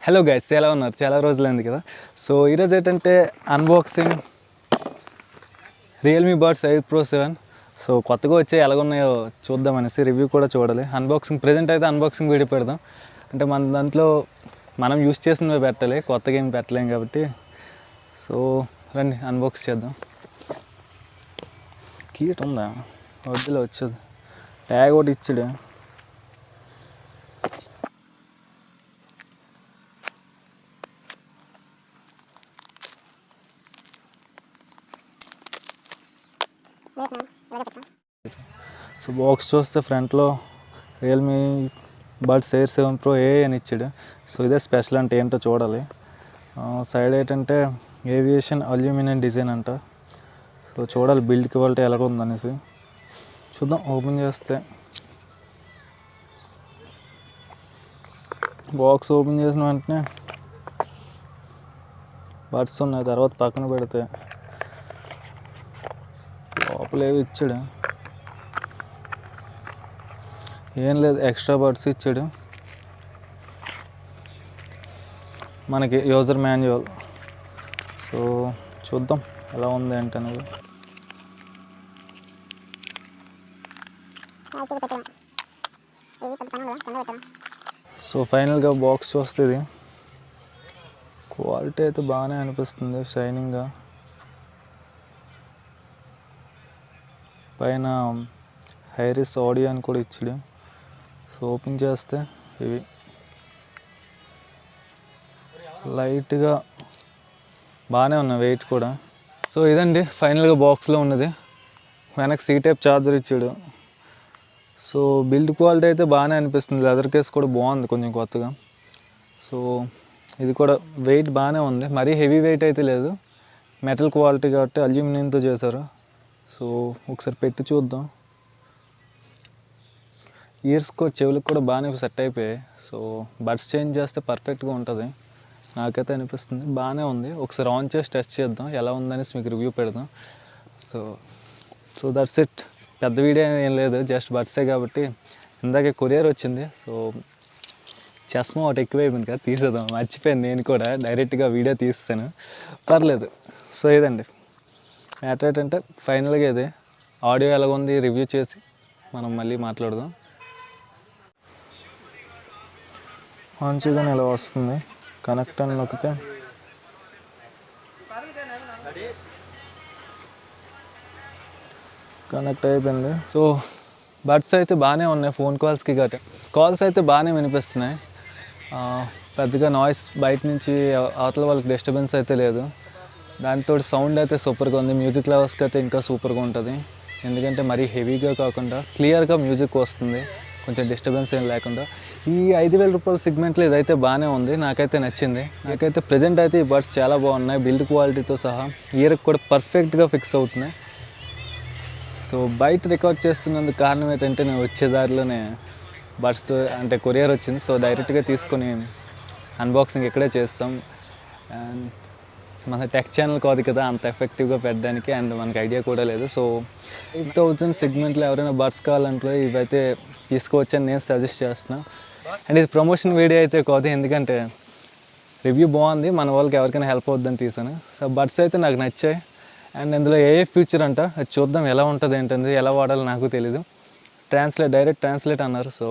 Hello guys, ఎలా ఉన్నారు? చాలా రోజులైంది కదా. సో ఈరోజు ఏంటంటే unboxing Realme buds 8 Pro 7. So కొత్తగా వచ్చే ఎలాగున్నాయో చూద్దామనేసి రివ్యూ కూడా చూడాలి. అన్బాక్సింగ్ ప్రజెంట్ అయితే అన్బాక్సింగ్ వీడియో పెడదాం. అంటే మన దాంట్లో మనం యూస్ చేసినవి పెట్టాలి, కొత్తగా ఏం పెట్టలేం కాబట్టి. సో రండి అన్బాక్స్ చేద్దాం. కీట్ ఉందా? వద్దులో వచ్చేది ట్యాగ్ ఒకటి ఇచ్చాడు. సో బాక్స్ చూస్తే ఫ్రంట్లో రియల్మీ బడ్స్ ఎయిర్ 7 Pro ఏ అని ఇచ్చాడు. సో ఇదే స్పెషల్ అంటే ఏంటో చూడాలి. సైడ్ ఏంటంటే ఏవియేషన్ అల్యూమినియం డిజైన్ అంట. సో చూడాలి బిల్డ్ క్వాలిటీ ఎలా ఉందనేసి చూద్దాం. ఓపెన్ చేస్తే బాక్స్ ఓపెన్ చేసిన వెంటనే బడ్స్ ఉన్నాయి. తర్వాత పక్కన పెడితే లోపల ఏవి ఇచ్చాడు, ఏం లేదు, ఎక్స్ట్రా బడ్స్ ఇచ్చాడు. మనకి యూజర్ మాన్యువల్. సో చూద్దాం ఎలా ఉంది ఏంటనేది. సో ఫైనల్గా బాక్స్ చూస్తుంది. క్వాలిటీ అయితే బాగానే అనిపిస్తుంది, షైనింగ్గా. పైన హైరిస్ ఆడియో అని కూడా ఇచ్చాడు. సో ఓపెన్ చేస్తే ఇవి లైట్గా బాగానే ఉన్నాయి, వెయిట్ కూడా. సో ఇదండి ఫైనల్గా బాక్స్లో ఉన్నది. వెనక్కి సీ టైప్ ఛార్జర్ ఇచ్చాడు. సో బిల్డ్ క్వాలిటీ అయితే బాగానే అనిపిస్తుంది. లెదర్ కేస్ కూడా బాగుంది, కొంచెం కొత్తగా. సో ఇది కూడా వెయిట్ బాగానే ఉంది, మరీ హెవీ వెయిట్ అయితే లేదు. మెటల్ క్వాలిటీ కాబట్టి అల్యూమినియంతో చేశారు. సో ఒకసారి పెట్టి చూద్దాం. ఇయర్స్ కూడా, చెవులకు కూడా బాగానే సెట్ అయిపోయాయి. సో బడ్స్ చేంజ్ చేస్తే పర్ఫెక్ట్గా ఉంటుంది నాకైతే అనిపిస్తుంది. బాగానే ఉంది. ఒకసారి ఆన్ చేసి టెస్ట్ చేద్దాం ఎలా ఉందనేసి మీకు రివ్యూ పెడదాం. So that's it. పెద్ద వీడియో ఏం లేదు, జస్ట్ బడ్సే కాబట్టి. ఇందాకే కొరియర్ వచ్చింది. సో చస్మా ఒకటి ఎక్కువైపోయింది కదా, తీసేద్దాం. మర్చిపోయాను నేను కూడా, డైరెక్ట్గా వీడియో తీస్తాను, పర్లేదు. సో ఇదండి మ్యాటర్. ఏంటంటే ఫైనల్గా ఇది ఆడియో ఎలాగుంది రివ్యూ చేసి మనం మళ్ళీ మాట్లాడదాం. మంచిగా ఇలా వస్తుంది. కనెక్ట్ అని నొక్కితే కనెక్ట్ అయిపోయింది. సో బడ్స్ అయితే బాగానే ఉన్నాయి. ఫోన్ కాల్స్కి గట్రా కాల్స్ అయితే బాగానే వినిపిస్తున్నాయి. పెద్దగా నాయిస్ బయట నుంచి అవతల వాళ్ళకి డిస్టర్బెన్స్ అయితే లేదు. దాంతో సౌండ్ అయితే సూపర్గా ఉంది. మ్యూజిక్ లవర్స్కి అయితే ఇంకా సూపర్గా ఉంటుంది. ఎందుకంటే మరీ హెవీగా కాకుండా క్లియర్గా మ్యూజిక్ వస్తుంది, కొంచెం డిస్టర్బెన్స్ ఏం లేకుండా. ఈ 5,000 రూపాయల సెగ్మెంట్లో ఇదైతే బాగానే ఉంది, నాకైతే నచ్చింది. నాకైతే ప్రజెంట్ అయితే ఈ బడ్స్ చాలా బాగున్నాయి, బిల్డ్ క్వాలిటీతో సహా. ఇయర్కి కూడా పర్ఫెక్ట్గా ఫిక్స్ అవుతున్నాయి. సో బయట రికార్డ్ చేస్తున్నందుకు కారణం ఏంటంటే నేను వచ్చే దారిలోనే బడ్స్తో అంటే కొరియర్ వచ్చింది. సో డైరెక్ట్గా తీసుకొని అన్బాక్సింగ్ ఇక్కడే చేస్తాం. అండ్ మన టెక్ ఛానల్ కాదు కదా అంత ఎఫెక్టివ్గా పెట్టడానికి, అండ్ మనకి ఐడియా కూడా లేదు. సో 8,000 సెగ్మెంట్లో ఎవరైనా బడ్స్ కావాలంటే ఇవైతే తీసుకోవచ్చని నేను సజెస్ట్ చేస్తున్నాను. అండ్ ఇది ప్రమోషన్ వీడియో అయితే కాదు, ఎందుకంటే రివ్యూ బాగుంది, మన వాళ్ళకి ఎవరికైనా హెల్ప్ అవుద్దని తీసాను. సో బడ్స్ అయితే నాకు నచ్చాయి. అండ్ ఇందులో ఏ ఫ్యూచర్ అంట అది చూద్దాం ఎలా ఉంటుంది ఏంటంది, ఎలా వాడాలో నాకు తెలీదు. డైరెక్ట్ ట్రాన్స్లేట్ అన్నారు. So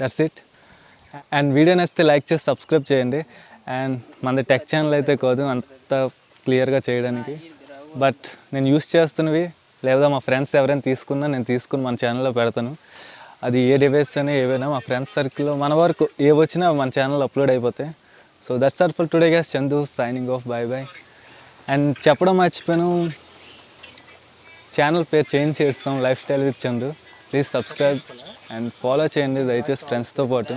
that's it. And video నచ్చితే లైక్ చేసి సబ్స్క్రైబ్ చేయండి. అండ్ మనది టెక్ ఛానల్ అయితే కాదు అంత క్లియర్గా చేయడానికి, బట్ నేను యూస్ చేస్తున్నవి లేదా మా ఫ్రెండ్స్ ఎవరైనా తీసుకున్నా నేను తీసుకుని మన ఛానల్లో పెడతాను. అది ఏ డివైస్ అయినా ఏవైనా మా ఫ్రెండ్స్ సర్కిల్లో మన వరకు ఏ వచ్చినా మన ఛానల్లో అప్లోడ్ అయిపోతాయి. So that's all for today guys. Chandu signing off, bye bye. And చెప్పడం మర్చిపోయాను, ఛానల్ పేరు చేంజ్ చేస్తాం, lifestyle with Chandu. Please subscribe and follow చేయండి దయచేసి ఫ్రెండ్స్తో పాటు.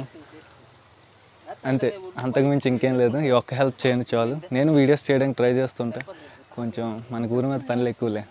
అంతే, అంతకుమించి ఇంకేం లేదు. ఈ ఒక్క హెల్ప్ చేయండి చాలు. నేను వీడియోస్ చేయడానికి ట్రై చేస్తుంటా, కొంచెం మనకు ఊరి మీద పనులు ఎక్కువలే.